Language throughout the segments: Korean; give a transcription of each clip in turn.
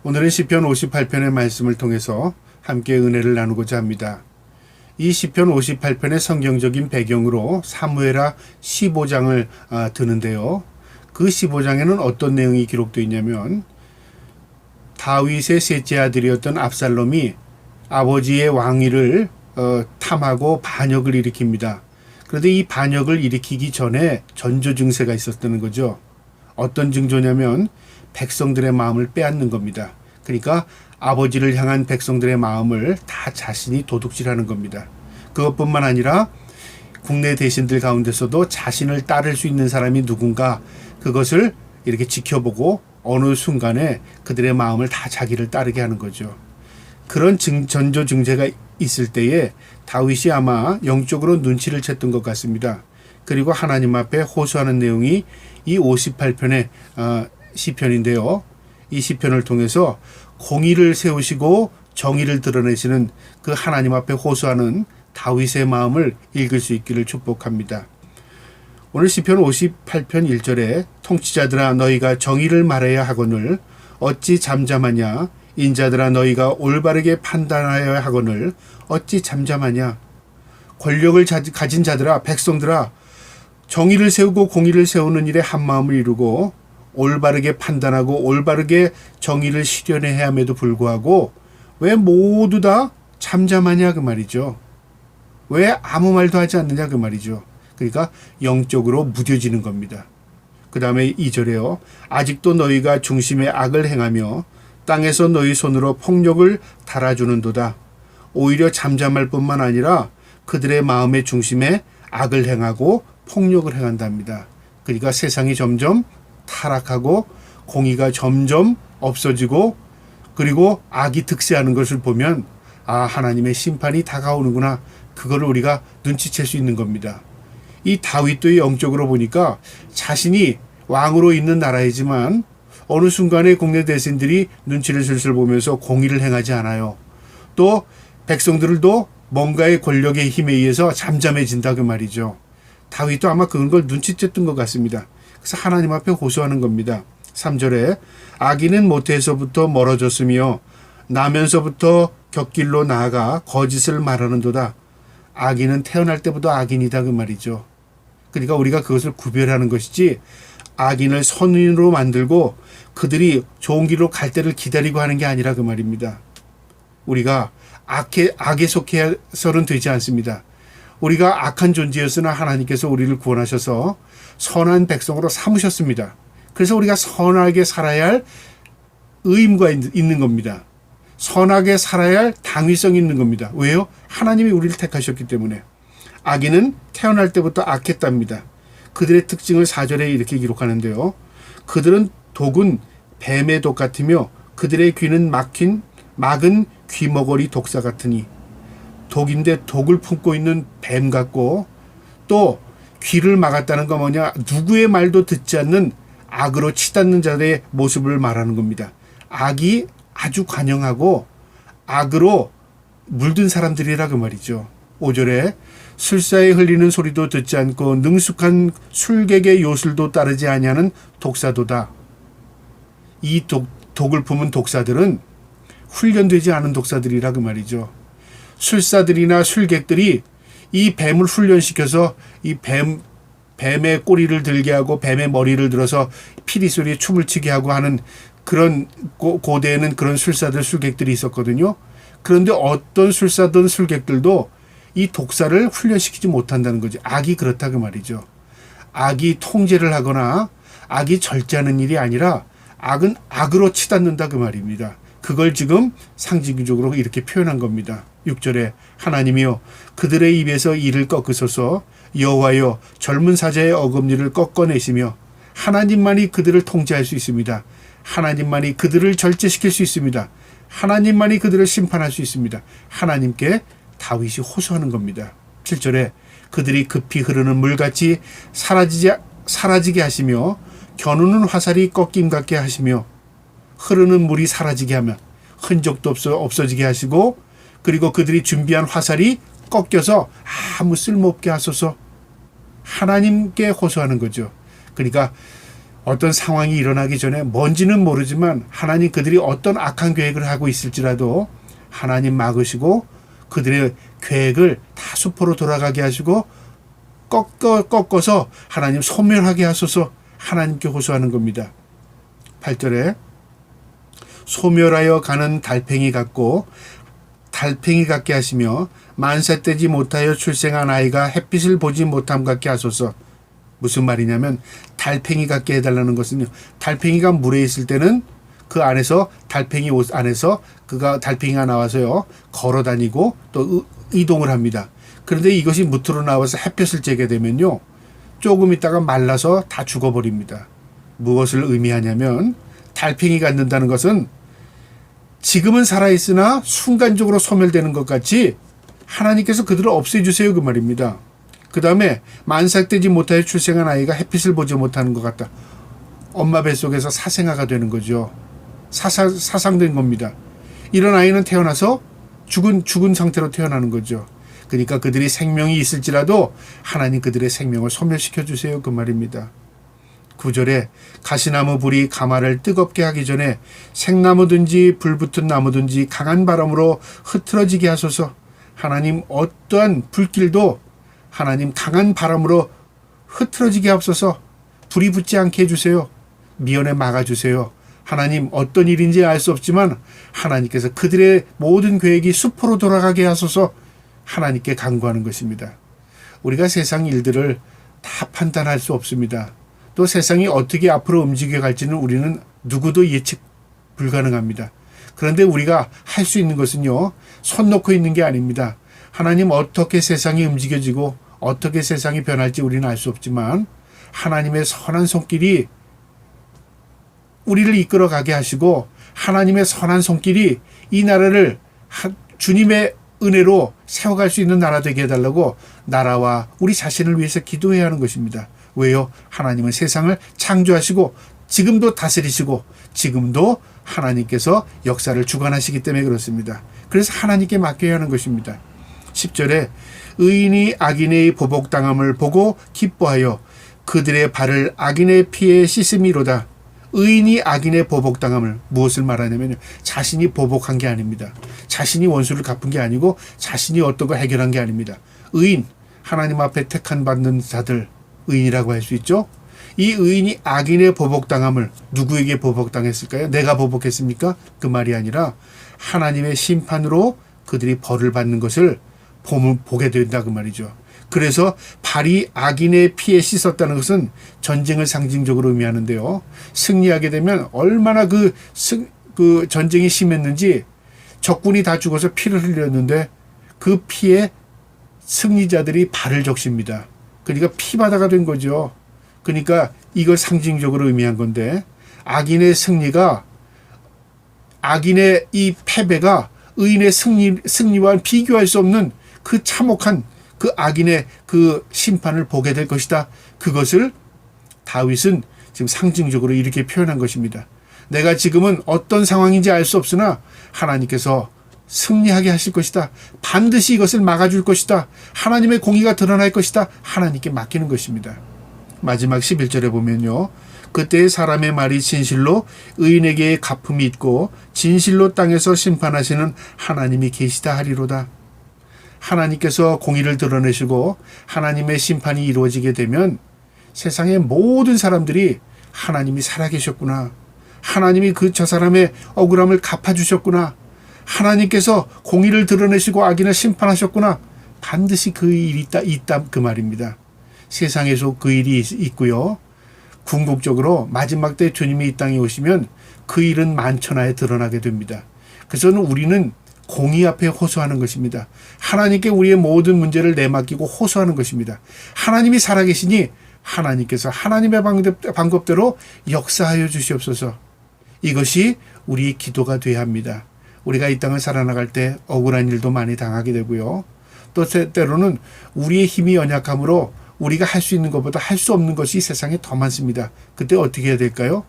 오늘은 시편 58편의 말씀을 통해서 함께 은혜를 나누고자 합니다. 이 시편 58편의 성경적인 배경으로 사무엘하 15장을 드는데요. 그 15장에는 어떤 내용이 기록되어 있냐면 다윗의 셋째 아들이었던 압살롬이 아버지의 왕위를 탐하고 반역을 일으킵니다. 그런데 이 반역을 일으키기 전에 전조 증세가 있었다는 거죠. 어떤 징조냐면 백성들의 마음을 빼앗는 겁니다. 그러니까 아버지를 향한 백성들의 마음을 다 자신이 도둑질하는 겁니다. 그것뿐만 아니라 국내 대신들 가운데서도 자신을 따를 수 있는 사람이 누군가 그것을 이렇게 지켜보고 어느 순간에 그들의 마음을 다 자기를 따르게 하는 거죠. 그런 전조 증세가 있을 때에 다윗이 아마 영적으로 눈치를 챘던 것 같습니다. 그리고 하나님 앞에 호소하는 내용이 이 58편의 시편인데요. 이 시편을 통해서 공의를 세우시고 정의를 드러내시는 그 하나님 앞에 호소하는 다윗의 마음을 읽을 수 있기를 축복합니다. 오늘 시편 58편 1절에 통치자들아 너희가 정의를 말해야 하거늘 어찌 잠잠하냐, 인자들아 너희가 올바르게 판단하여야 하거늘 어찌 잠잠하냐. 권력을 가진 자들아, 백성들아, 정의를 세우고 공의를 세우는 일에 한마음을 이루고 올바르게 판단하고 올바르게 정의를 실현해야 함에도 불구하고 왜 모두 다 잠잠하냐 그 말이죠. 왜 아무 말도 하지 않느냐 그 말이죠. 그러니까 영적으로 무뎌지는 겁니다. 그 다음에 2절에요. 아직도 너희가 중심에 악을 행하며 땅에서 너희 손으로 폭력을 달아주는도다. 오히려 잠잠할 뿐만 아니라 그들의 마음의 중심에 악을 행하고 폭력을 행한답니다. 그러니까 세상이 점점 타락하고 공의가 점점 없어지고 그리고 악이 득세하는 것을 보면 하나님의 심판이 다가오는구나. 그거를 우리가 눈치챌 수 있는 겁니다. 이 다윗도 영적으로 보니까 자신이 왕으로 있는 나라이지만 어느 순간에 국내 대신들이 눈치를 슬슬 보면서 공의를 행하지 않아요. 또 백성들도 뭔가의 권력의 힘에 의해서 잠잠해진다 그 말이죠. 다윗도 아마 그런 걸 눈치챘던 것 같습니다. 그래서 하나님 앞에 호소하는 겁니다. 3절에 악인은 모태에서부터 멀어졌으며 나면서부터 곁길로 나아가 거짓을 말하는도다. 악인은 태어날 때부터 악인이다 그 말이죠. 그러니까 우리가 그것을 구별하는 것이지 악인을 선인으로 만들고 그들이 좋은 길로 갈 때를 기다리고 하는 게 아니라 그 말입니다. 우리가 악에 속해서는 되지 않습니다. 우리가 악한 존재였으나 하나님께서 우리를 구원하셔서 선한 백성으로 삼으셨습니다. 그래서 우리가 선하게 살아야 할 의무가 있는 겁니다. 선하게 살아야 할 당위성이 있는 겁니다. 왜요? 하나님이 우리를 택하셨기 때문에. 악인은 태어날 때부터 악했답니다. 그들의 특징을 4절에 이렇게 기록하는데요. 그들은 독은 뱀의 독 같으며 그들의 귀는 막은 귀머거리 독사 같으니. 독인데 독을 품고 있는 뱀 같고 또 귀를 막았다는 건 뭐냐? 누구의 말도 듣지 않는 악으로 치닫는 자들의 모습을 말하는 겁니다. 악이 아주 관영하고 악으로 물든 사람들이라 그 말이죠. 5절에 술사에 흘리는 소리도 듣지 않고 능숙한 술객의 요술도 따르지 아니하는 독사도다. 이 독을 품은 독사들은 훈련되지 않은 독사들이라 그 말이죠. 술사들이나 술객들이 이 뱀을 훈련시켜서 이 뱀의 꼬리를 들게 하고 뱀의 머리를 들어서 피리 소리에 춤을 추게 하고 하는 그런 고대에는 그런 술사들 술객들이 있었거든요. 그런데 어떤 술사든 술객들도 이 독사를 훈련시키지 못한다는 거죠. 악이 그렇다 그 말이죠. 악이 통제를 하거나 악이 절제하는 일이 아니라 악은 악으로 치닫는다 그 말입니다. 그걸 지금 상징적으로 이렇게 표현한 겁니다. 6절에 하나님이여 그들의 입에서 이를 꺾으소서 여호와여 젊은 사자의 어금니를 꺾어내시며 하나님만이 그들을 통제할 수 있습니다. 하나님만이 그들을 절제시킬 수 있습니다. 하나님만이 그들을 심판할 수 있습니다. 하나님께 다윗이 호소하는 겁니다. 7절에 그들이 급히 흐르는 물같이 사라지게 하시며 겨누는 화살이 꺾임 같게 하시며 흐르는 물이 사라지게 하면 흔적도 없어지게 하시고 그리고 그들이 준비한 화살이 꺾여서 아무 쓸모없게 하소서. 하나님께 호소하는 거죠. 그러니까 어떤 상황이 일어나기 전에 뭔지는 모르지만 하나님 그들이 어떤 악한 계획을 하고 있을지라도 하나님 막으시고 그들의 계획을 다 수포로 돌아가게 하시고 꺾어서 하나님 소멸하게 하소서 하나님께 호소하는 겁니다. 8절에 소멸하여 가는 달팽이 같고 달팽이 같게 하시며 만세 때지 못하여 출생한 아이가 햇빛을 보지 못함 같게 하소서. 무슨 말이냐면 달팽이 같게 해달라는 것은요, 달팽이가 물에 있을 때는 그 안에서 달팽이 옷 안에서 그가 달팽이가 나와서요 걸어 다니고 또 이동을 합니다. 그런데 이것이 무트로 나와서 햇볕을 쬐게 되면요 조금 있다가 말라서 다 죽어버립니다. 무엇을 의미하냐면 달팽이 갖는다는 것은 지금은 살아있으나 순간적으로 소멸되는 것 같이 하나님께서 그들을 없애주세요 그 말입니다. 그 다음에 만삭되지 못하여 출생한 아이가 햇빛을 보지 못하는 것 같다. 엄마 뱃속에서 사생아가 되는 거죠. 사상된 겁니다. 이런 아이는 태어나서 죽은 상태로 태어나는 거죠. 그러니까 그들이 생명이 있을지라도 하나님 그들의 생명을 소멸시켜 주세요 그 말입니다. 9절에 가시나무 불이 가마를 뜨겁게 하기 전에 생나무든지 불붙은 나무든지 강한 바람으로 흐트러지게 하소서. 하나님 어떠한 불길도 하나님 강한 바람으로 흐트러지게 하옵소서. 불이 붙지 않게 해주세요. 미연에 막아주세요. 하나님 어떤 일인지 알 수 없지만 하나님께서 그들의 모든 계획이 수포로 돌아가게 하소서 하나님께 간구하는 것입니다. 우리가 세상 일들을 다 판단할 수 없습니다. 또 세상이 어떻게 앞으로 움직여 갈지는 우리는 누구도 예측 불가능합니다. 그런데 우리가 할 수 있는 것은요, 손 놓고 있는 게 아닙니다. 하나님 어떻게 세상이 움직여지고 어떻게 세상이 변할지 우리는 알 수 없지만 하나님의 선한 손길이 우리를 이끌어가게 하시고 하나님의 선한 손길이 이 나라를 주님의 은혜로 세워갈 수 있는 나라 되게 해달라고 나라와 우리 자신을 위해서 기도해야 하는 것입니다. 왜요? 하나님은 세상을 창조하시고 지금도 다스리시고 지금도 하나님께서 역사를 주관하시기 때문에 그렇습니다. 그래서 하나님께 맡겨야 하는 것입니다. 10절에 의인이 악인의 보복당함을 보고 기뻐하여 그들의 발을 악인의 피에 씻음이로다. 의인이 악인의 보복당함을 무엇을 말하냐면요, 자신이 보복한 게 아닙니다. 자신이 원수를 갚은 게 아니고 자신이 어떤 걸 해결한 게 아닙니다. 의인, 하나님 앞에 택한 받는 자들 의인이라고 할 수 있죠. 이 의인이 악인의 보복당함을 누구에게 보복당했을까요? 내가 보복했습니까? 그 말이 아니라 하나님의 심판으로 그들이 벌을 받는 것을 보게 된다 그 말이죠. 그래서 발이 악인의 피에 씻었다는 것은 전쟁을 상징적으로 의미하는데요. 승리하게 되면 얼마나 그 전쟁이 심했는지 적군이 다 죽어서 피를 흘렸는데 그 피에 승리자들이 발을 적십니다. 그러니까 피바다가 된 거죠. 그러니까 이걸 상징적으로 의미한 건데 악인의 승리가 악인의 이 패배가 의인의 승리와 비교할 수 없는 그 참혹한 그 악인의 그 심판을 보게 될 것이다. 그것을 다윗은 지금 상징적으로 이렇게 표현한 것입니다. 내가 지금은 어떤 상황인지 알 수 없으나 하나님께서 승리하게 하실 것이다. 반드시 이것을 막아줄 것이다. 하나님의 공의가 드러날 것이다. 하나님께 맡기는 것입니다. 마지막 11절에 보면요. 그때 사람의 말이 진실로 의인에게 갚음이 있고 진실로 땅에서 심판하시는 하나님이 계시다 하리로다. 하나님께서 공의를 드러내시고 하나님의 심판이 이루어지게 되면 세상의 모든 사람들이 하나님이 살아계셨구나. 하나님이 저 사람의 억울함을 갚아주셨구나. 하나님께서 공의를 드러내시고 악인을 심판하셨구나. 반드시 그 일이 있다 그 말입니다. 세상에서 그 일이 있고요. 궁극적으로 마지막 때 주님이 이 땅에 오시면 그 일은 만천하에 드러나게 됩니다. 그래서 우리는 공의 앞에 호소하는 것입니다. 하나님께 우리의 모든 문제를 내맡기고 호소하는 것입니다. 하나님이 살아계시니 하나님께서 하나님의 방법대로 역사하여 주시옵소서. 이것이 우리의 기도가 되어야 합니다. 우리가 이 땅을 살아나갈 때 억울한 일도 많이 당하게 되고요. 또 때로는 우리의 힘이 연약함으로 우리가 할 수 있는 것보다 할 수 없는 것이 세상에 더 많습니다. 그때 어떻게 해야 될까요?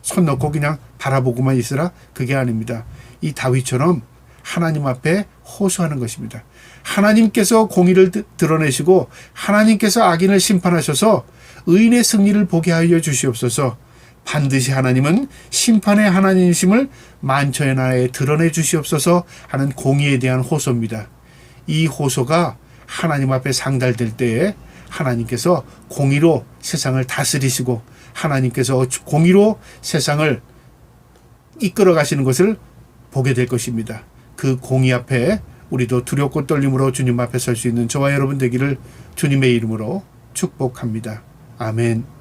손 놓고 그냥 바라보고만 있으라? 그게 아닙니다. 이 다윗처럼 하나님 앞에 호소하는 것입니다. 하나님께서 공의를 드러내시고 하나님께서 악인을 심판하셔서 의인의 승리를 보게 하여 주시옵소서. 반드시 하나님은 심판의 하나님이심을 만천의 나라에 드러내 주시옵소서 하는 공의에 대한 호소입니다. 이 호소가 하나님 앞에 상달될 때에 하나님께서 공의로 세상을 다스리시고 하나님께서 공의로 세상을 이끌어 가시는 것을 보게 될 것입니다. 그 공의 앞에 우리도 두렵고 떨림으로 주님 앞에 설 수 있는 저와 여러분 되기를 주님의 이름으로 축복합니다. 아멘.